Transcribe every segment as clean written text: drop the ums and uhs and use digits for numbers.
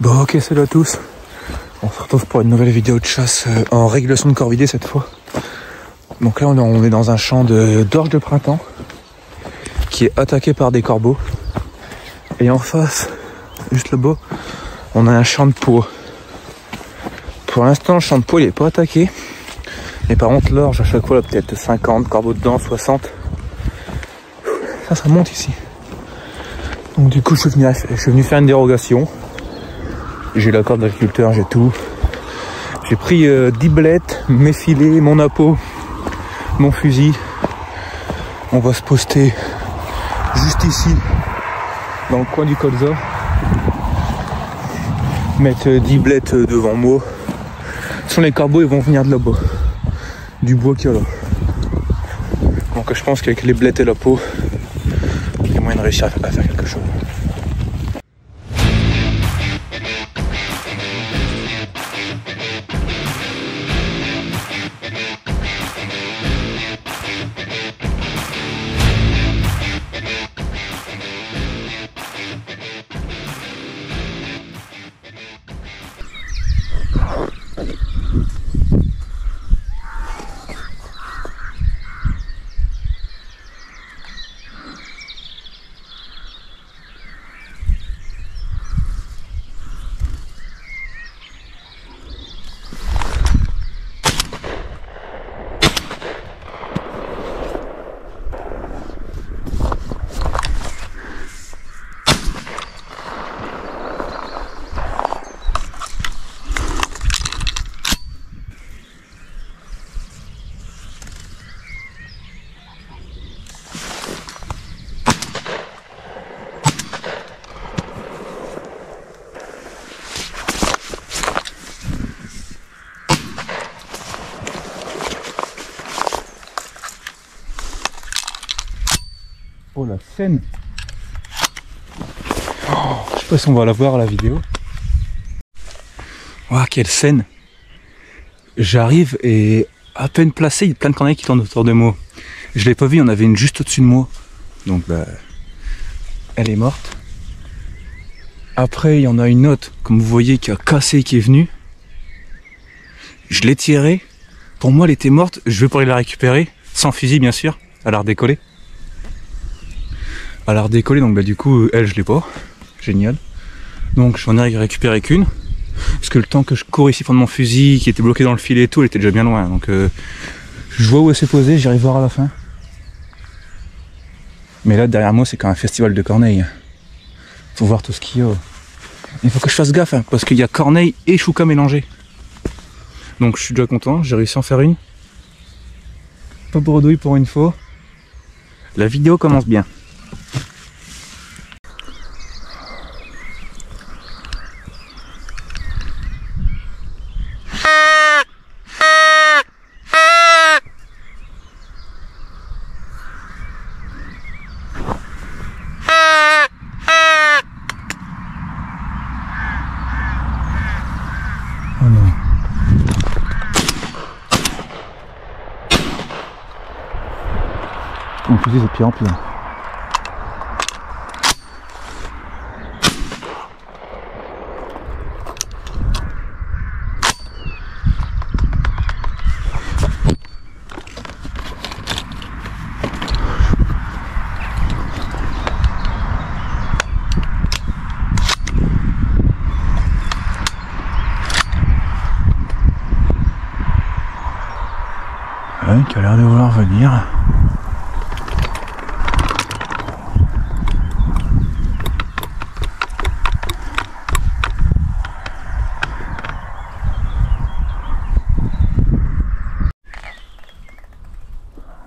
Bon ok, salut à tous. On se retrouve pour une nouvelle vidéo de chasse en régulation de corvidés cette fois. Donc là on est dans un champ d'orge de printemps qui est attaqué par des corbeaux. Et en face, juste là-bas, on a un champ de pois. Pour l'instant le champ de pois il est pas attaqué. Mais par contre l'orge à chaque fois là peut-être 50 corbeaux dedans, 60. Ça monte ici. Donc du coup je suis venu faire une dérogation. J'ai l'accord de l'agriculteur, j'ai tout. J'ai pris 10 blettes, mes filets, mon appât, mon fusil. On va se poster juste ici, dans le coin du colza. Mettre 10 blettes devant moi. Sur les corbeaux, ils vont venir de là-bas. Du bois qu'il y a là. Donc je pense qu'avec les blettes et l'appât, il y a moyen de réussir à faire quelque chose. Oh la scène. Oh, je sais pas si on va la voir à la vidéo. Oh quelle scène. J'arrive et à peine placé, il y a plein de corneilles qui tournent autour de moi. Je l'ai pas vu, il y en avait une juste au-dessus de moi. Donc bah, elle est morte. Après il y en a une autre, comme vous voyez, qui a cassé, qui est venue. Je l'ai tirée. Pour moi elle était morte, je vais pour aller la récupérer. Sans fusil bien sûr, à la redécoller. À la redécoller, donc bah du coup elle je l'ai pas. Génial. Donc j'en ai récupéré qu'une. Parce que le temps que je cours ici prendre mon fusil qui était bloqué dans le filet et tout, elle était déjà bien loin. Donc je vois où elle s'est posée, j'irai voir à la fin. Mais là derrière moi c'est quand même un festival de corneilles. Faut voir tout ce qu'il y a. Il faut que je fasse gaffe hein, parce qu'il y a corneilles et chouka mélangés. Donc je suis déjà content, j'ai réussi à en faire une. Pas bredouille pour une fois. La vidéo commence bien. Oh non. Mon fusil c'est de pire en pire. Ouais, qui a l'air de vouloir venir.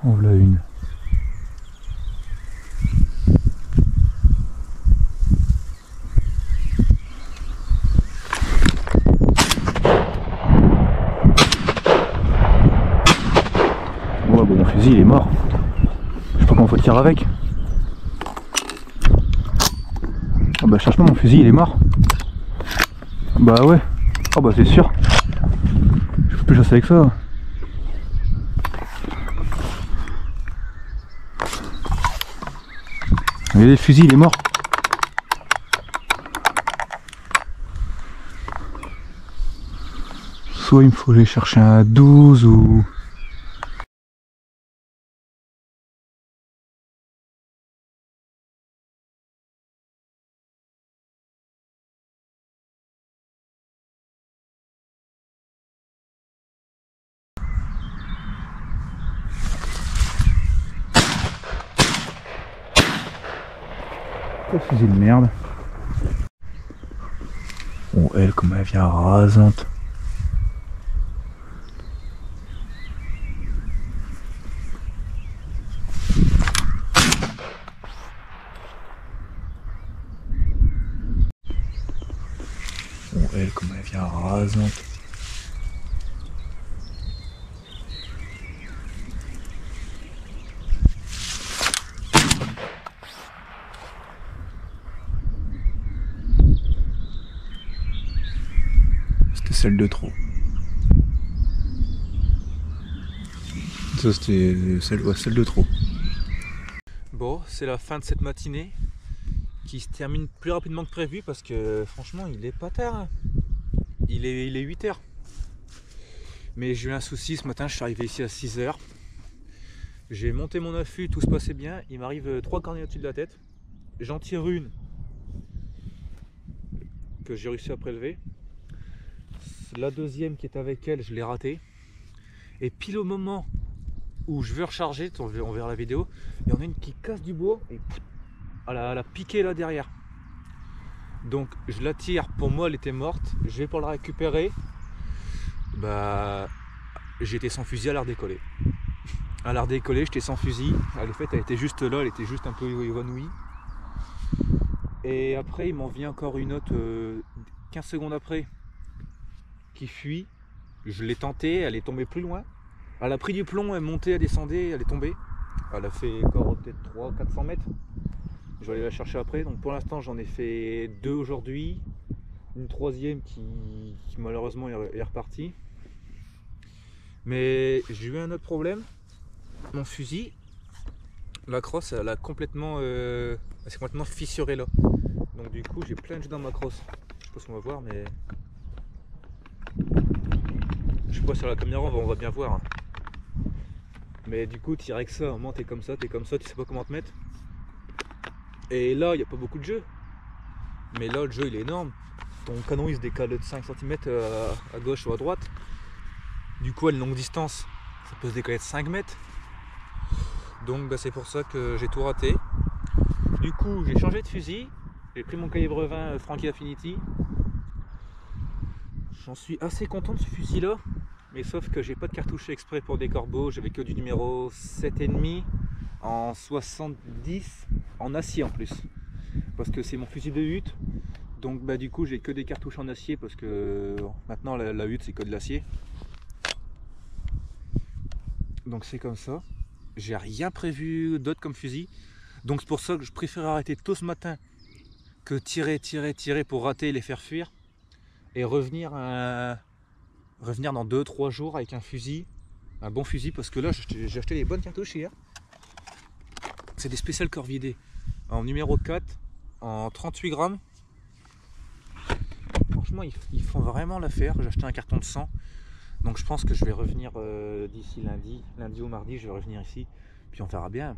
On voilà une. Ouais, bon, mon fusil il est mort. Je sais pas comment faut le tirer avec. Ah bah cherche pas, mon fusil il est mort. Bah ouais. Ah bah c'est sûr. Je peux plus chasser avec ça. Regardez, le fusil il est mort. soit il me faut aller chercher un 12 ou... Oh, fusil de merde. Oh, elle, comme elle vient rasante. Oh, elle, comme elle vient rasante. C'était celle de trop. Ça c'était celle, ouais, celle de trop. Bon, c'est la fin de cette matinée qui se termine plus rapidement que prévu parce que franchement il est pas tard. Hein. Il est 8h. Mais j'ai eu un souci ce matin, je suis arrivé ici à 6h. J'ai monté mon affût, tout se passait bien. Il m'arrive 3 cornets au-dessus de la tête. J'en tire une que j'ai réussi à prélever. La deuxième qui est avec elle, je l'ai ratée. Et pile au moment où je veux recharger, on verra la vidéo, il y en a une qui casse du bois et elle a piqué là derrière. Donc je la tire, pour moi elle était morte, je vais pour la récupérer. Bah j'étais sans fusil, à la redécoller. À la redécoller, j'étais sans fusil. En fait elle était juste là, elle était juste un peu évanouie. Et après il m'en vient encore une autre 15 secondes après qui fuit. Je l'ai tentée, elle est tombée plus loin. Elle a pris du plomb, elle montait, elle descendait, elle est tombée. Elle a fait encore peut-être 300-400 mètres. Je vais aller la chercher après. Donc pour l'instant j'en ai fait 2 aujourd'hui. Une troisième qui malheureusement est repartie. Mais j'ai eu un autre problème. Mon fusil, la crosse, elle a complètement, s'est complètement fissurée là. Donc du coup j'ai plein de jeux dans ma crosse. Je sais pas si on va voir, mais je sais pas, sur la caméra on va bien voir. Mais du coup tirer avec ça, à un moment t'es comme ça, tu sais pas comment te mettre. Et là il n'y a pas beaucoup de jeu. Mais là le jeu il est énorme. Ton canon il se décale de 5 cm à gauche ou à droite. Du coup à une longue distance ça peut se décaler de 5 mètres. Donc bah, c'est pour ça que j'ai tout raté. Du coup j'ai changé de fusil. J'ai pris mon calibre 20 Franchi Affinity. J'en suis assez content de ce fusil là. Mais sauf que j'ai pas de cartouche exprès pour des corbeaux. J'avais que du numéro 7,5 en 70 en acier en plus. Parce que c'est mon fusil de hutte. Donc bah du coup j'ai que des cartouches en acier parce que maintenant la hutte c'est que de l'acier. Donc c'est comme ça. J'ai rien prévu d'autre comme fusil. Donc c'est pour ça que je préfère arrêter tôt ce matin que tirer pour rater et les faire fuir. Et revenir dans 2-3 jours avec un fusil. Un bon fusil parce que là j'ai acheté les bonnes cartouches hier. C'est des spéciales Corvidé. En numéro 4, en 38 grammes. Franchement ils font vraiment l'affaire. J'ai acheté un carton de 100. Donc je pense que je vais revenir d'ici lundi ou mardi, je vais revenir ici, puis on verra bien.